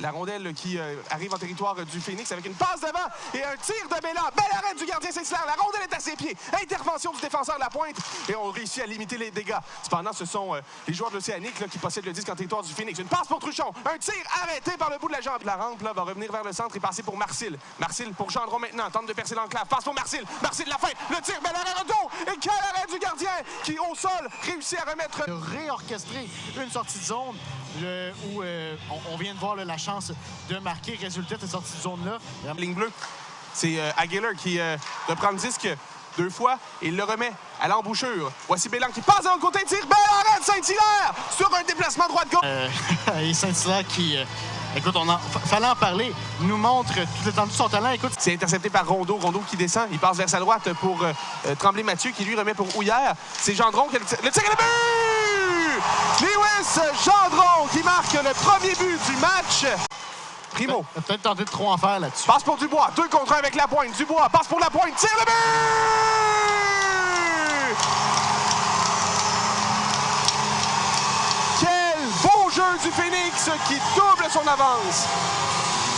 La rondelle qui arrive en territoire du Phoenix avec une passe devant et un tir de Bella. Bel arrêt du gardien Saint-Hilaire. La rondelle est à ses pieds. Intervention du défenseur de la pointe et on réussit à limiter les dégâts. Cependant, ce sont les joueurs de l'Océanique qui possèdent le disque en territoire du Phoenix. Une passe pour Truchon. Un tir arrêté par le bout de la jambe. La rampe va revenir vers le centre et passer pour Marcil. Marcil pour Gendron maintenant. Tente de percer l'enclave. Passe pour Marcil. Marcil la fin. Le tir. Bel arrêt retour. Et quel arrêt du gardien qui, au sol, réussit à remettre... Réorchestrer une sortie de zone où on vient de voir la chance de marquer. Résultat de cette sortie de zone-là. Ligne bleue. C'est Aguilar qui reprend le disque 2 fois et il le remet à l'embouchure. Voici Bélan qui passe de l'autre côté, tire. Bel arrêt de Saint-Hilaire sur un déplacement droite-gauche. Et Saint-Hilaire qui... écoute, fallait en parler. Nous montre toute l'étendue de son talent. Écoute, c'est intercepté par Rondeau. Rondeau qui descend. Il passe vers sa droite pour Tremblay-Mathieu qui lui remet pour Houillère. C'est Gendron qui le tir et le but! Lewis Gendron qui marque le premier but du match. Primo. Peut-être tenter de trop en faire là-dessus. Passe pour Dubois. 2 contre 1 avec la pointe. Dubois passe pour la pointe. Tire le but! Jeu du Phoenix qui double son avance.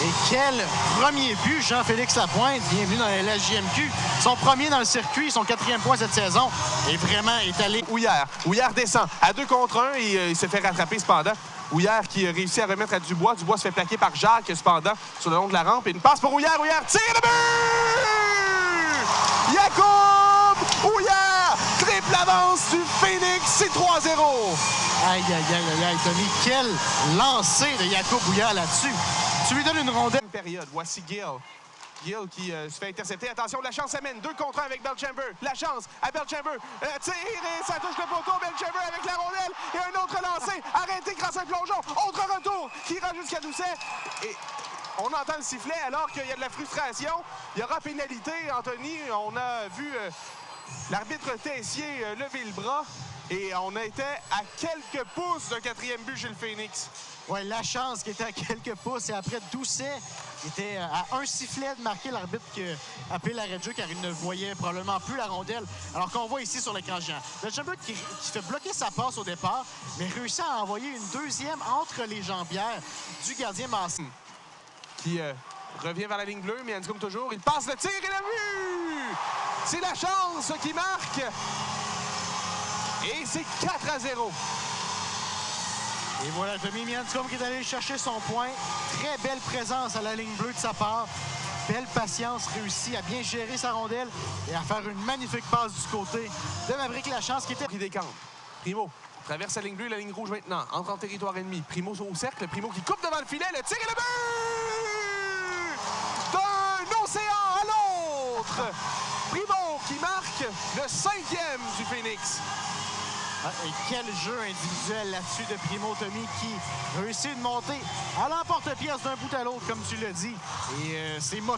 Et quel premier but, Jean-Félix Lapointe. Bienvenue dans la LHJMQ. Son premier dans le circuit, son 4e point cette saison. Et vraiment étalé. Houillère descend à 2 contre 1 et il se fait rattraper cependant. Houillère qui réussit à remettre à Dubois. Dubois se fait plaquer par Jacques cependant sur le long de la rampe. Et une passe pour Houillère. Houillère tire le but! Jacob Houillère! Triple avance du Phoenix, c'est 3-0. Aïe, Tommy, quel lancer de Jacob Houillère là-dessus. Tu lui donnes une rondelle. Période. Voici Gill. Gill qui se fait intercepter. Attention, la chance amène. 2 contre 1 avec Belchamber. La chance à Belchamber. Tire et ça touche le poteau. Belchamber avec la rondelle. Et un autre lancé. Arrêté grâce à un plongeon. Autre retour qui ira jusqu'à Doucet. Et on entend le sifflet alors qu'il y a de la frustration. Il y aura pénalité, Anthony. On a vu l'arbitre Tessier lever le bras. Et on était à quelques pouces d'un 4e but chez le Phoenix. Oui, la chance qui était à quelques pouces. Et après, Doucet était à un sifflet de marquer. L'arbitre qui a appelé l'arrêt de jeu car il ne voyait probablement plus la rondelle. Alors qu'on voit ici sur l'écran géant. Le Belchamber qui fait bloquer sa passe au départ, mais réussit à envoyer une deuxième entre les jambières du gardien Massé. Qui revient vers la ligne bleue, mais comme toujours, il passe le tir et le but! C'est la chance qui marque! Et c'est 4-0. Et voilà, Tommy Mianscombe qui est allé chercher son point. Très belle présence à la ligne bleue de sa part. Belle patience, réussit à bien gérer sa rondelle et à faire une magnifique passe du côté de Maverick Lachance qui était... Qui décampe. Primo traverse la ligne bleue et la ligne rouge maintenant. Entre en territoire ennemi. Primo au cercle. Primo qui coupe devant le filet. Le tir et le but! D'un océan à l'autre! Primo qui marque le 5e du Phoenix. Et quel jeu individuel là-dessus de Primo, Tommy, qui réussit de monter à l'emporte-pièce d'un bout à l'autre, comme tu l'as dit. Et c'est